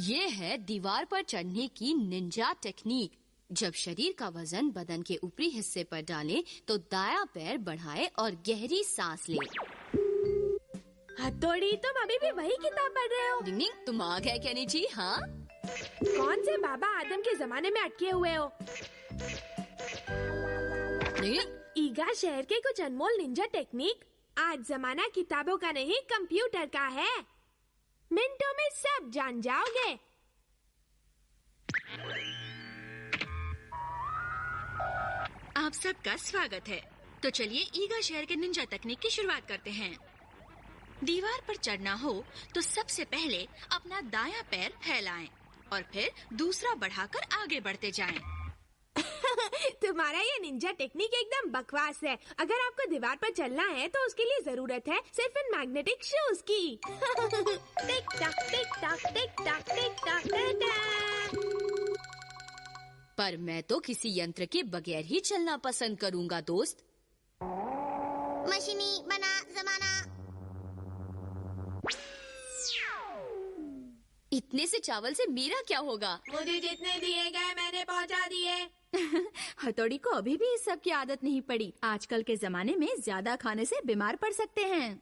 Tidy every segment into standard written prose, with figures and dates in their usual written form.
ये है दीवार पर चढ़ने की निंजा टेक्निक। जब शरीर का वजन बदन के ऊपरी हिस्से पर डालें, तो दायां पैर बढ़ाएं और गहरी सांस लें। हथौड़ी, तुम अभी भी वही किताब पढ़ रहे हो? डिंग डिंग, तुम आ गए कहनी जी। हाँ, कौन से बाबा आदम के जमाने में अटके हुए हो? ईगा शहर के कुछ अनमोल निंजा टेक्निक आज जमाना किताबों का नहीं, कंप्यूटर का है। मिनटों में सब जान जाओगे। आप सबका स्वागत है। तो चलिए ईगा शहर के निंजा तकनीक की शुरुआत करते हैं। दीवार पर चढ़ना हो तो सबसे पहले अपना दायां पैर फैलाएं और फिर दूसरा बढ़ाकर आगे बढ़ते जाएं। तुम्हारा ये निंजा टेक्निक एकदम बकवास है। अगर आपको दीवार पर चलना है तो उसके लिए जरूरत है सिर्फ इन मैग्नेटिक शूज की। टिक टक टिक टक टिक टक टिक टक टिक टक। पर मैं तो किसी यंत्र के बगैर ही चलना पसंद करूंगा दोस्त। मशीनी बना जमाना। इतने से चावल से मेरा क्या होगा? मुझे जितने दिए गए मैंने पहुंचा दिए। हथौड़ी को अभी भी इस सब की आदत नहीं पड़ी। आजकल के जमाने में ज्यादा खाने से बीमार पड़ सकते हैं।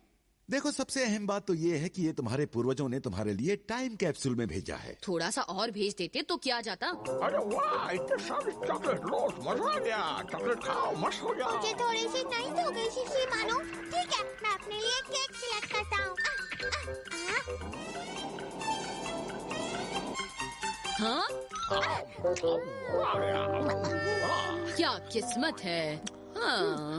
देखो, सबसे अहम बात तो ये है कि ये तुम्हारे पूर्वजों ने तुम्हारे लिए टाइम कैप्सूल में भेजा है। थोड़ा सा और भेज देते तो क्या जाता। अरे वाह, इतने सारे चॉकलेट रोज, मजा आ गया। चॉकलेट खाओ, मस्त हो जाओ। मुझे थोड़ी सी नहीं हो गई शिशी मानो। ठीक है, मैं अपने लिए केक सिलेक्ट करता हूँ। हाँ? क्या किस्मत है। हाँ।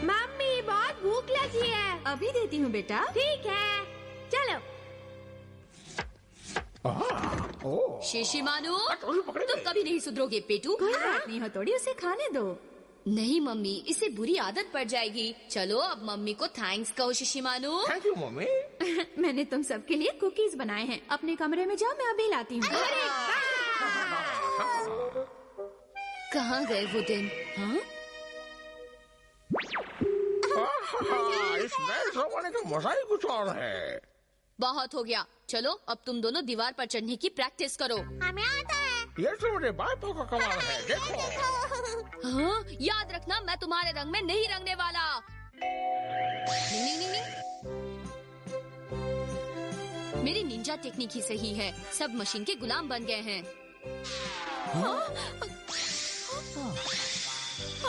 मम्मी, बहुत भूख लगी है। अभी देती हूँ बेटा। ठीक है, चलो। शीशी मानो, तुम कभी नहीं सुधरोगे पेटू। कोई बात नहीं हथौड़ी, उसे खाने दो। नहीं मम्मी, इसे बुरी आदत पड़ जाएगी। चलो अब मम्मी को थैंक्स कहो शीशी मानो। Thank you mummy. मैंने तुम सबके लिए कुकीज बनाए हैं। अपने कमरे में जाओ, मैं अभी लाती हूँ। कहाँ गए वो दिन? हाँ? इस नए जमाने का मजा ही कुछ और है। बहुत हो गया, चलो अब तुम दोनों दीवार पर चढ़ने की प्रैक्टिस करो। हमें आता है। ये तो मेरे बापों का कमाल है, देखो। हाँ? याद रखना, मैं तुम्हारे रंग में नहीं रंगने वाला। नहीं, नहीं, नहीं। मेरी निंजा टेक्निक ही सही है। सब मशीन के गुलाम बन गए हैं।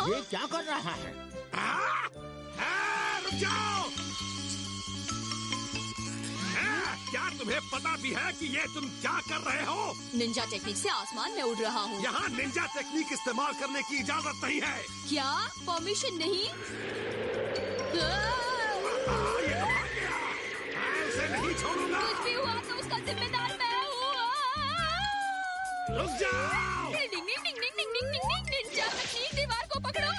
ये क्या कर रहा है? रुक जाओ। क्या तुम्हें पता भी है कि ये तुम क्या कर रहे हो? निंजा टेक्निक से आसमान में उड़ रहा हूँ। यहाँ निंजा टेक्निक इस्तेमाल करने की इजाजत नहीं है। क्या परमिशन नहीं? ये तो भाग गया। मैं उसे नहीं छोड़ूंगा। कुछ भी हुआ तो उसका जिम्मेदार मैं हूँ। रुक जाओ। डिंग डिंग डिंग डिंग डिंग डिंग डिंग। निंजा टेक्निक, दीवार को पकड़ो।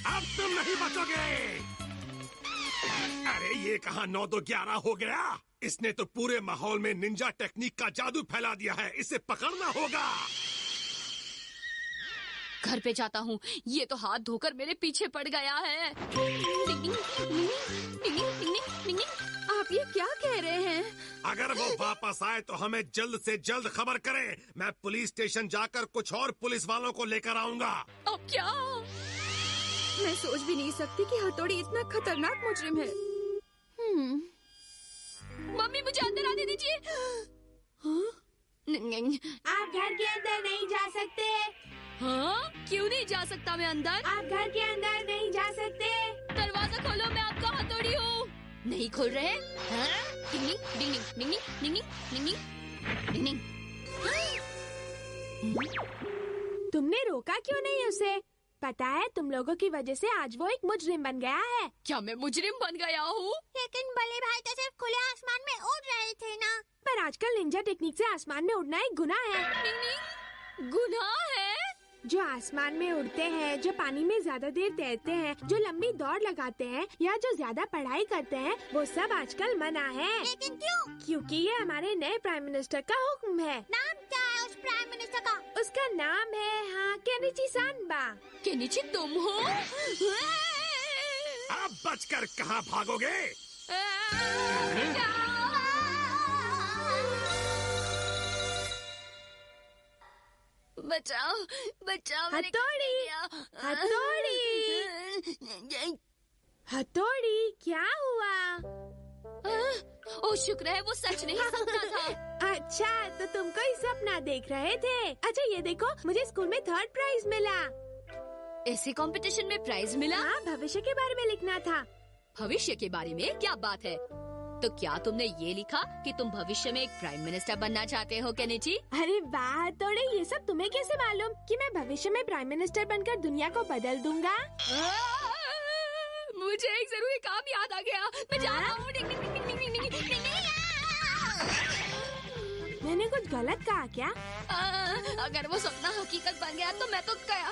अब तुम नहीं बचोगे। अरे ये कहाँ 9-2-11 हो गया। इसने तो पूरे माहौल में निंजा टेक्निक का जादू फैला दिया है। इसे पकड़ना होगा। घर पे जाता हूँ। ये तो हाथ धोकर मेरे पीछे पड़ गया है। डिंग डिंग डिंग डिंग डिंग डिंग। आप ये क्या कह रहे हैं? अगर वो वापस आए तो हमें जल्द से जल्द खबर करें। मैं पुलिस स्टेशन जाकर कुछ और पुलिस वालों को लेकर आऊंगा। अब क्या? मैं सोच भी नहीं सकती कि हथौड़ी इतना खतरनाक मुजरिम है। मम्मी, मुझे अंदर आने दीजिए। आप घर के अंदर नहीं जा सकते। हाँ? क्यों नहीं जा सकता मैं अंदर? आप घर के अंदर नहीं जा सकते। दरवाजा खोलो, मैं आपका हथौड़ी हूँ। नहीं खोल रहे? हाँ? डिंग डिंग डिंग डिंग डिंग डिंग डिंग डिंग। तुमने रोका क्यों नहीं उसे? पता है, तुम लोगों की वजह से आज वो एक मुजरिम बन गया है। क्या मैं मुजरिम बन गया हूँ? लेकिन बड़े भाई तो सिर्फ खुले आसमान में उड़ रहे थे ना। पर आजकल निंजा टेक्निक से आसमान में उड़ना एक गुनाह है। गुनाह है? जो आसमान में उड़ते हैं, जो पानी में ज्यादा देर तैरते हैं, जो लंबी दौड़ लगाते हैं या जो ज्यादा पढ़ाई करते हैं, वो सब आजकल मना है। लेकिन क्यों? क्योंकि ये हमारे नए प्राइम मिनिस्टर का हुक्म है। नाम क्या है प्राइम मिनिस्टर का? उसका नाम है हाँ केनिची सांबा। केनिची तुम हो? अब बचकर कहाँ भागोगे? बचाओ बचाओ, मैंने हथौड़ी, हथौड़ी, हथौड़ी, क्या हुआ? ओ शुक्र है वो सच नहीं सपना था। अच्छा तो तुम कोई सपना देख रहे थे। अच्छा ये देखो मुझे स्कूल में 3rd प्राइज मिला। ऐसे कंपटीशन में प्राइज मिला? हाँ भविष्य के बारे में लिखना था। भविष्य के बारे में क्या बात है? तो क्या तुमने ये लिखा कि तुम भविष्य में एक प्राइम मिनिस्टर बनना चाहते हो केनिची? अरे वाह थोड़े, ये सब तुम्हें कैसे मालूम कि मैं भविष्य में प्राइम मिनिस्टर बनकर दुनिया को बदल दूंगा? मुझे एक जरूरी काम याद आ गया, मैं जा रहा हूँ। मैंने कुछ गलत कहा क्या? अगर वो सपना हकीकत बन गया तो मैं तो गया।